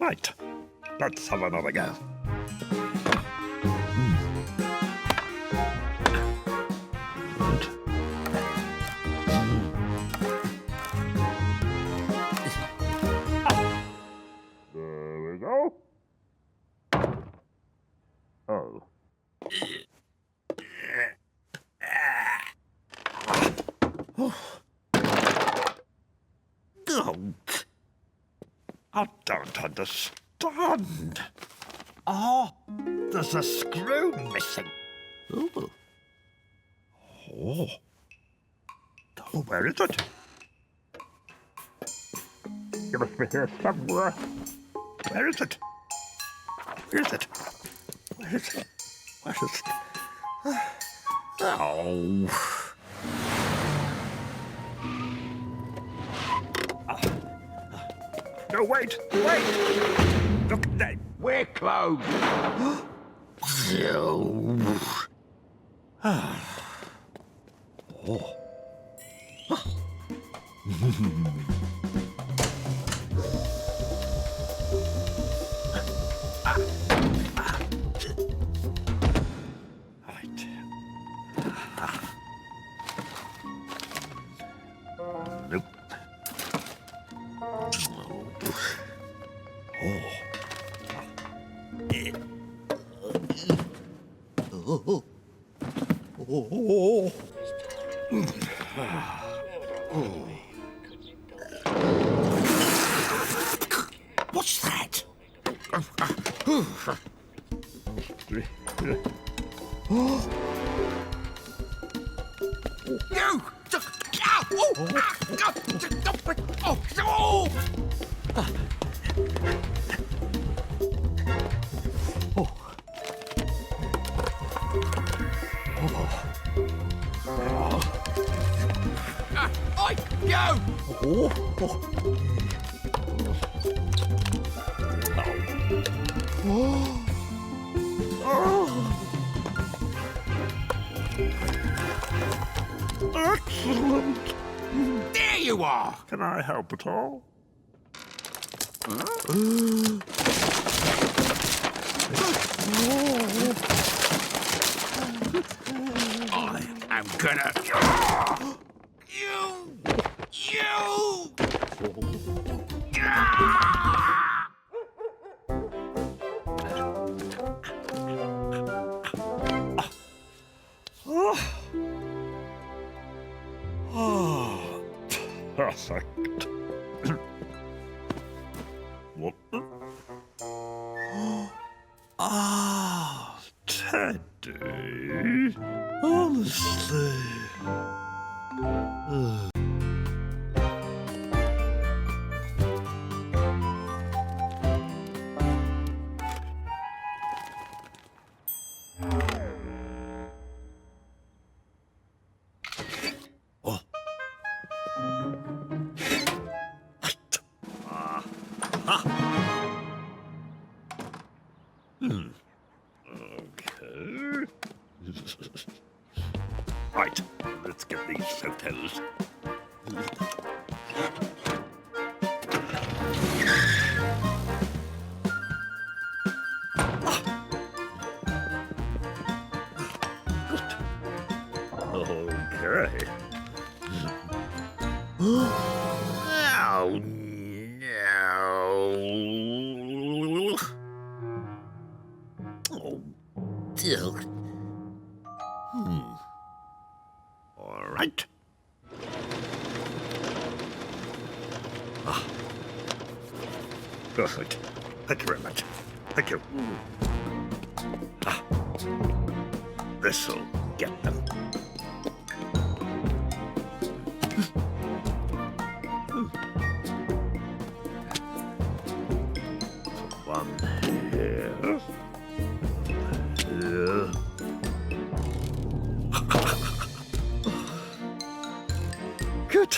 Right. Let's have another go. Good. There we go. Oh. Don't. I don't understand. Oh, there's a screw missing. Oh. Oh. Oh, where is it? You must be here somewhere. Where is it? Where is it? Where is it? Where is it? Oh. No, wait! Look, they... We're closed. No. Oh. Right. Nope. What's that? Excellent. There you are. Can I help at all? I am gonna... Perfect. What? Teddy. Honestly. Okay. Right, let's get these photos. Okay. Oh, no. Oh, dear. All right. Perfect. Thank you very much. Thank you. This'll get them. One here. Here. Good.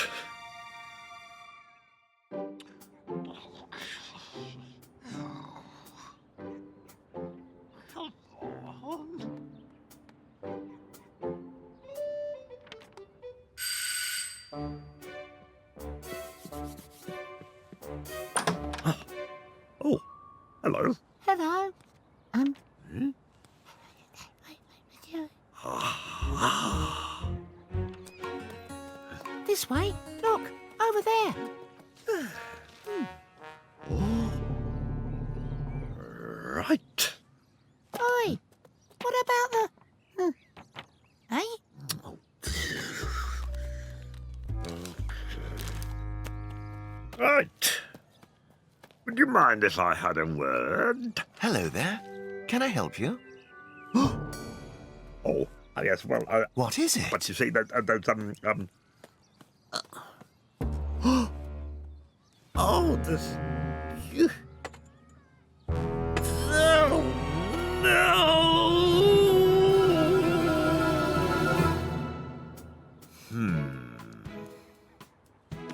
Oh, Hello. Hello. This way. Look, over there. Right. Oi, what about the... eh? Right. Would you mind if I had a word? Hello there. Can I help you? Oh, yes, well, What is it? but you see, there's oh, this... No! No!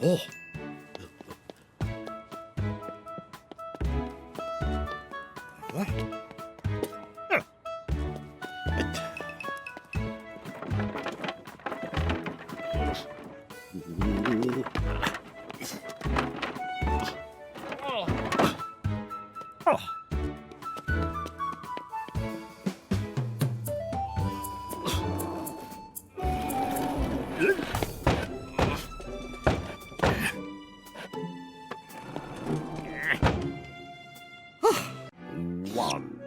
Oh. What? Oh. Oh. One.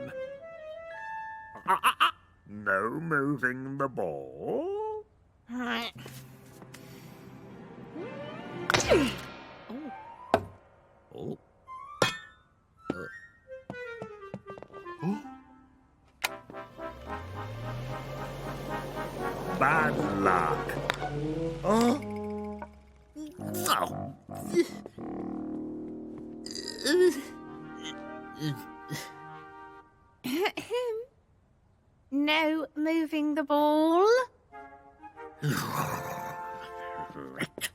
No moving the ball. Right. Oh. Bad luck. Oh. Oh. No moving the ball. Right.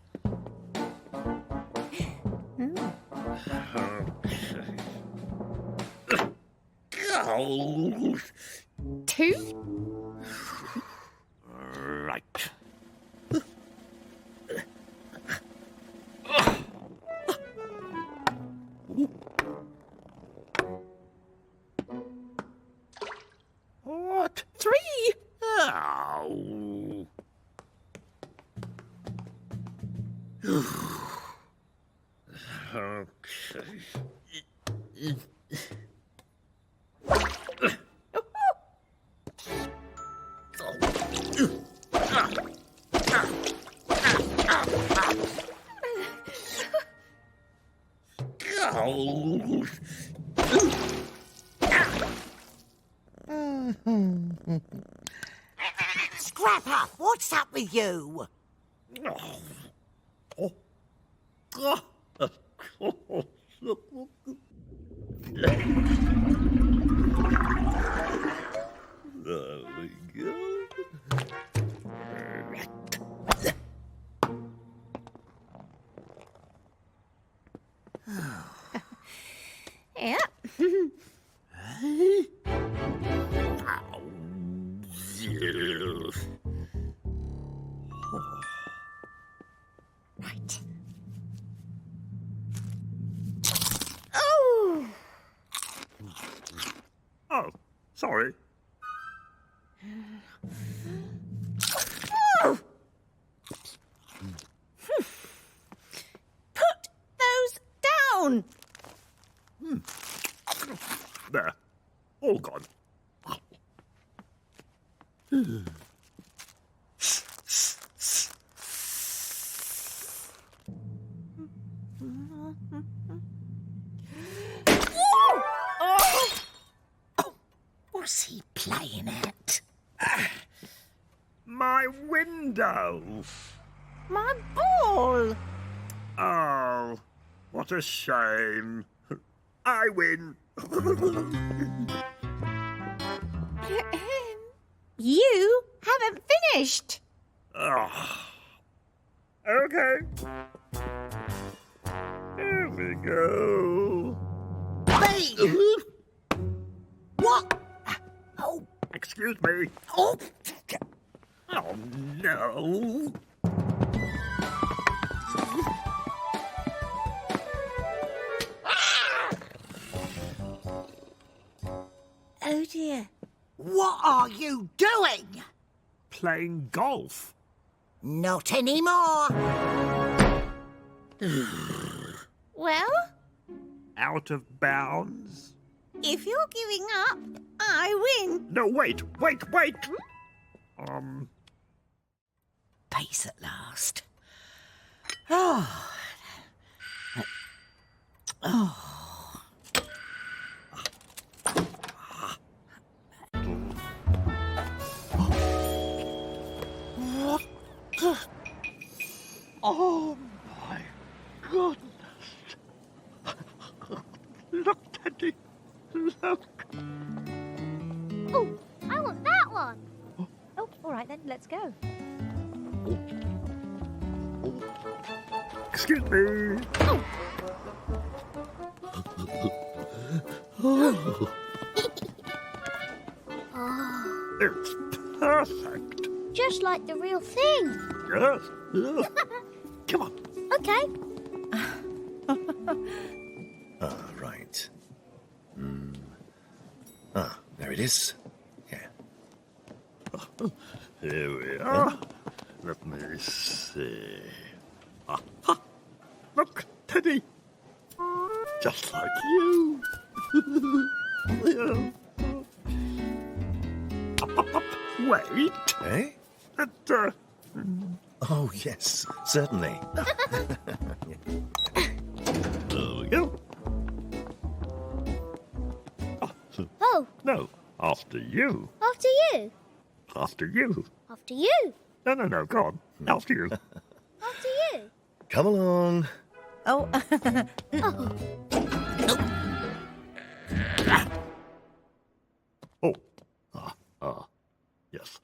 Oh. Two. Right. What? Three. Ow. Okay. Oh. Scrapper, what's up with you? Oh. Oh. There we go. Yeah. Right. Oh. Oh, sorry. Oh. Put those down. There. All gone. What's he playing at? My window. My ball. Oh, what a shame. I win. You haven't finished. Oh. Okay. Here we go. Me? What? Oh, Excuse me. oh, Oh, no. dear. What are you doing? Playing golf. Not anymore. Well, Out of bounds. if you're giving up, I win. No, wait. Peace at last. Oh. Oh my goodness. Look, Teddy. Look. Oh, I want that one. Oh, all right then, let's go. Excuse me. It's perfect. Just like the real thing. Yes. Come on. Okay. Right. There it is. Yeah. Here we are. Let me see. Look, Teddy. Just like you. Yeah. Up. Wait. Eh? Oh, yes, certainly. There we go. Oh, No, after you. after you. After you. After you. No, go on. After you. After you. Come along. Oh, Oh. Yes.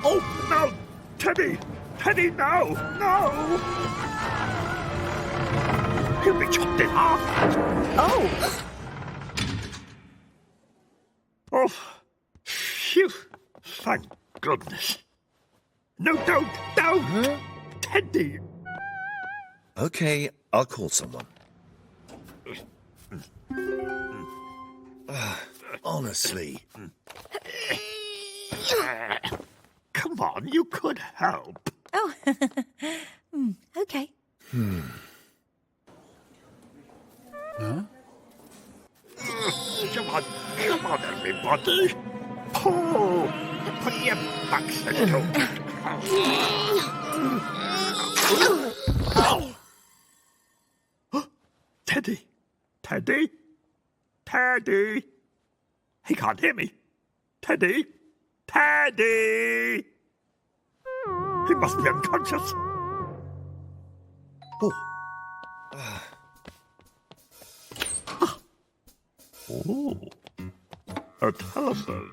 Oh, no! Teddy! Teddy, no! No! He'll be chopped in half. oh. Oh, phew. Thank goodness. No, don't! Teddy! Okay, I'll call someone. Honestly. Come on, you could help. Oh, okay. Come on, everybody. Pull. Put your backs into it. Teddy. He can't hear me. Teddy. He must be unconscious. Oh, a telephone.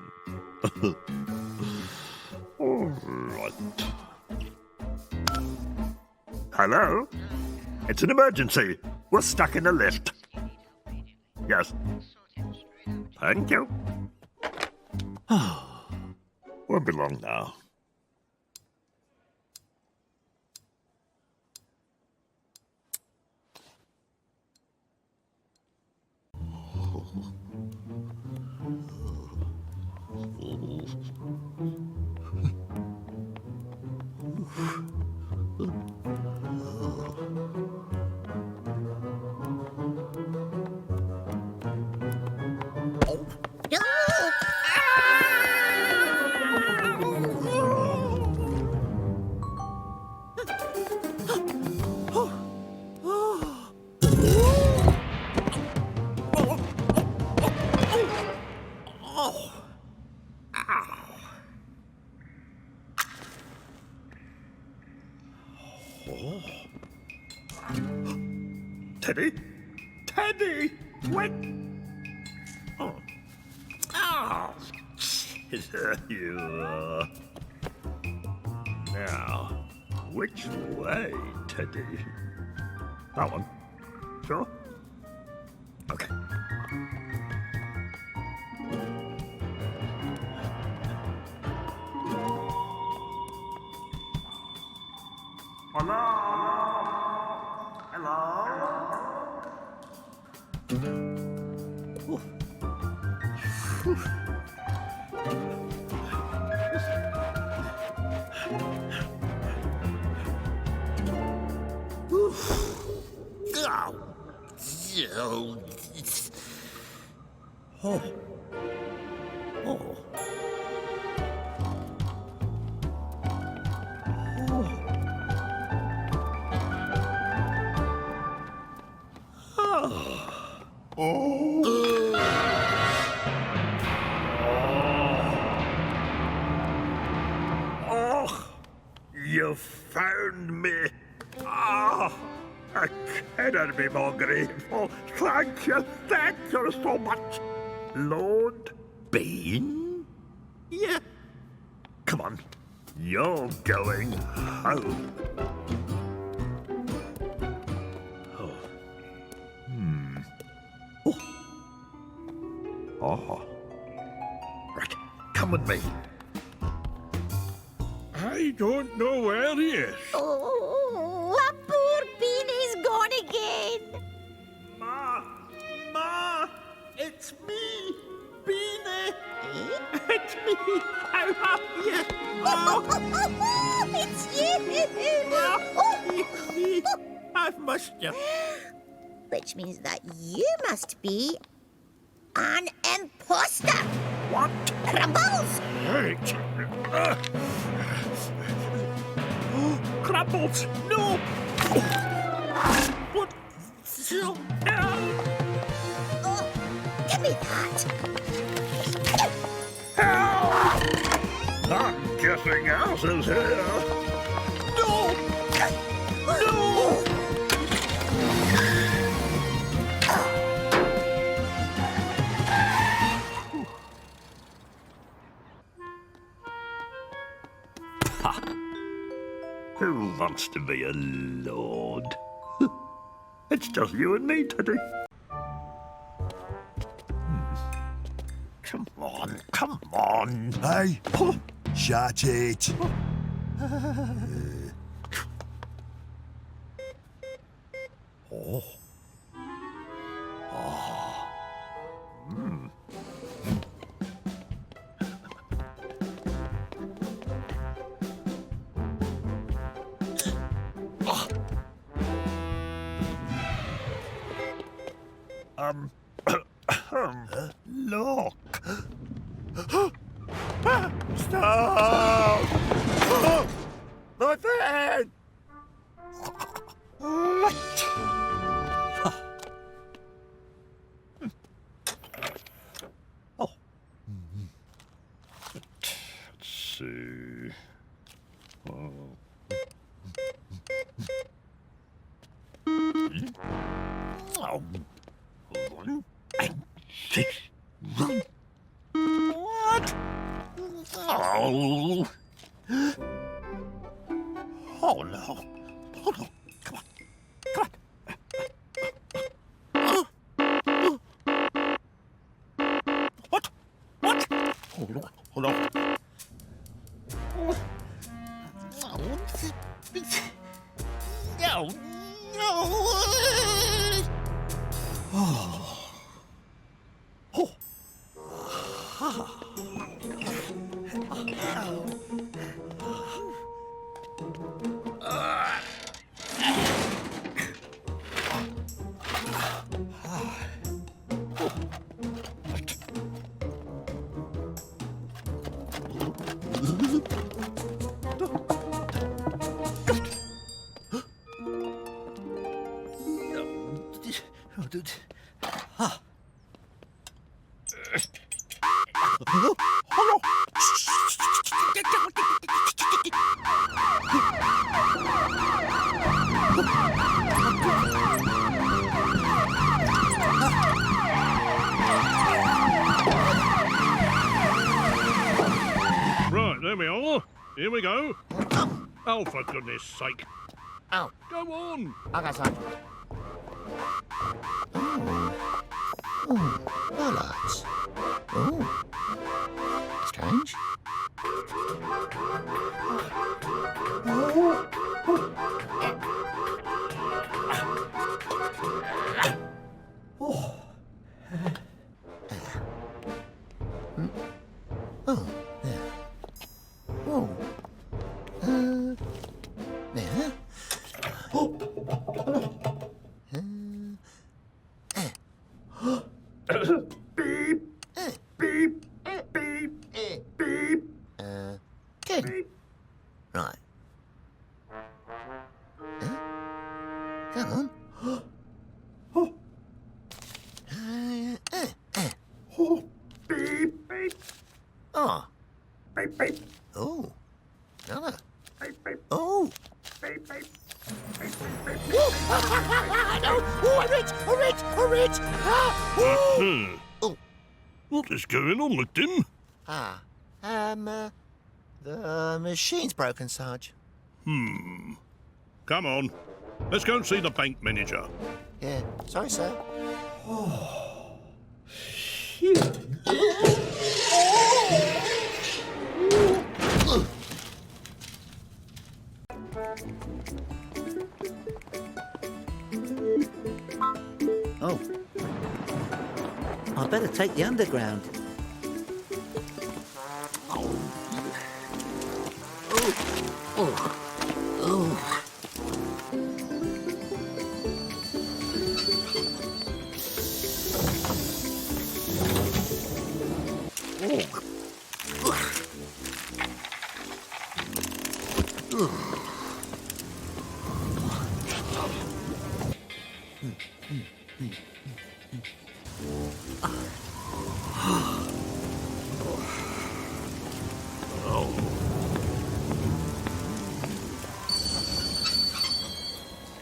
All right. Hello? It's an emergency. We're stuck in a lift. Yes. Thank you. Won't be long now. Teddy! Wait! Oh. There you are. Now, which way, Teddy? That one? Sure? Okay. Hello? Oh, you found me. Ah, I cannot be more grateful. Thank you so much. Lord Bean? Yeah. Come on, you're going home. Oh. Right, come with me. I don't know where he is. Oh, our poor Bean is gone again. Ma, it's me, Beanie. It's me. How are you? Oh, it's you. It's me. I've missed you. Which means that you must be an imposter. What? Crumbles! Right. Crumbles, no! What? Oh, give me that. I'm guessing ours is here. No! No! Who wants to be a lord? It's just you and me, Teddy. Come on, come on. Hey, shut it. Oh. Oh. Mm. Look. Stop! My bed! What? Oh. Let's see. Oh. Oh. One and six. Run. What? Oh. Oh no. Oh no. Come on. Come on. What? What? Oh no. Oh no. Oh. No. No. Oh. Oh. Right, there we are. Here we go. Oh, for goodness sake. Oh, Go on. okay, son. Bollards. Oh, strange. Oh. Come on. Oh, oh, beep, beep, Oh. beep, beep, Oh. Another. beep, beep, Oh. beep, beep, beep, beep, beep. No. Oh, I'm rich. I'm rich. I'm rich. Ah. Oh. Oh. What is going on with him? Ah. The machine's broken, Sarge. Come on. Let's go and see the bank manager. Yeah. Sorry, sir. Oh. I better take the underground.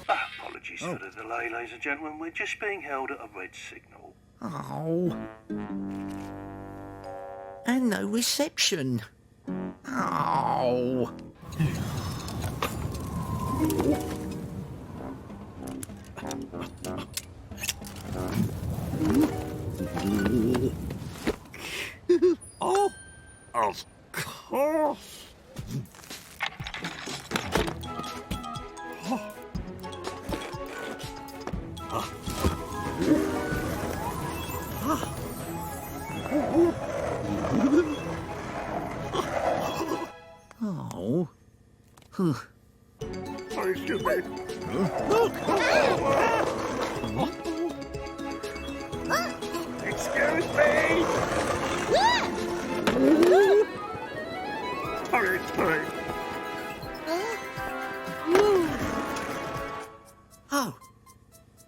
Apologies for the delay, ladies and gentlemen. We're just being held at a red signal. Oh. And no reception. Oh. Oh, of course. Oh. Sorry, excuse me. Excuse me. Sorry, sorry. Oh.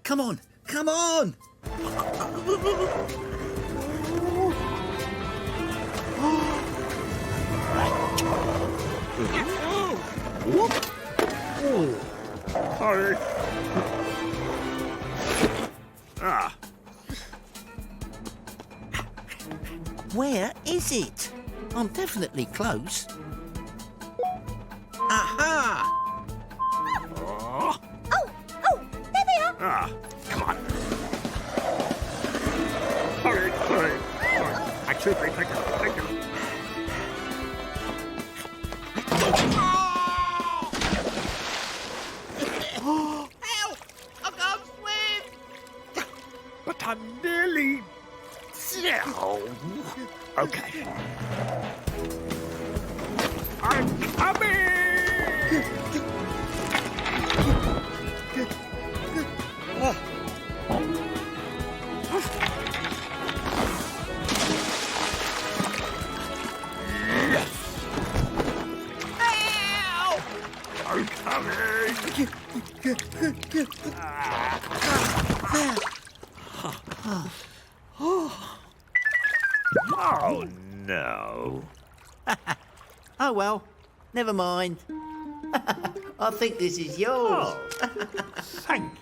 Come on. Come on. Sorry. Ah, Where is it? I'm definitely close. Aha! Oh, there they are. ah, come on. Sorry, sorry. Sorry. Excuse me, thank you, thank you. Help! I can't swim! But I'm nearly... Oh, okay. I'm coming! Help! I'm coming! Oh, no. Oh well, never mind. I think this is yours. Thank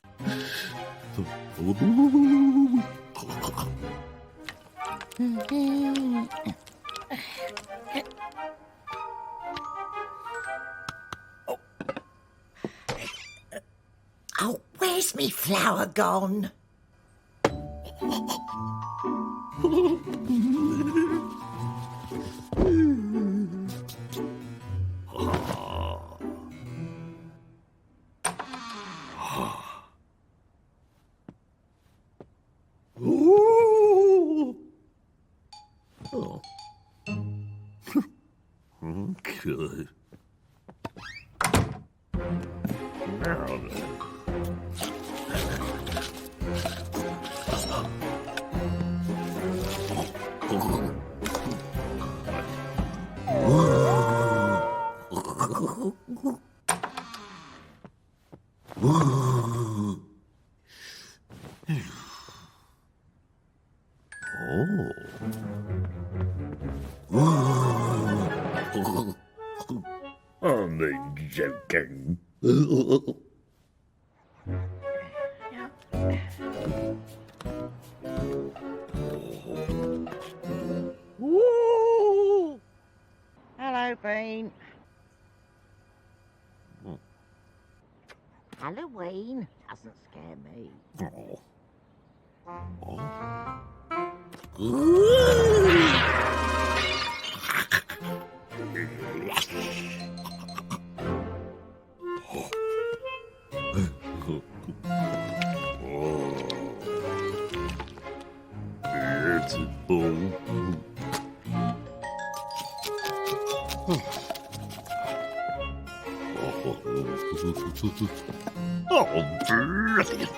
Oh, where's me flower gone? Ooh. Oh. Good. Now then. again. Woo! Hello, Bean. Halloween doesn't scare me. Oh, brilliant.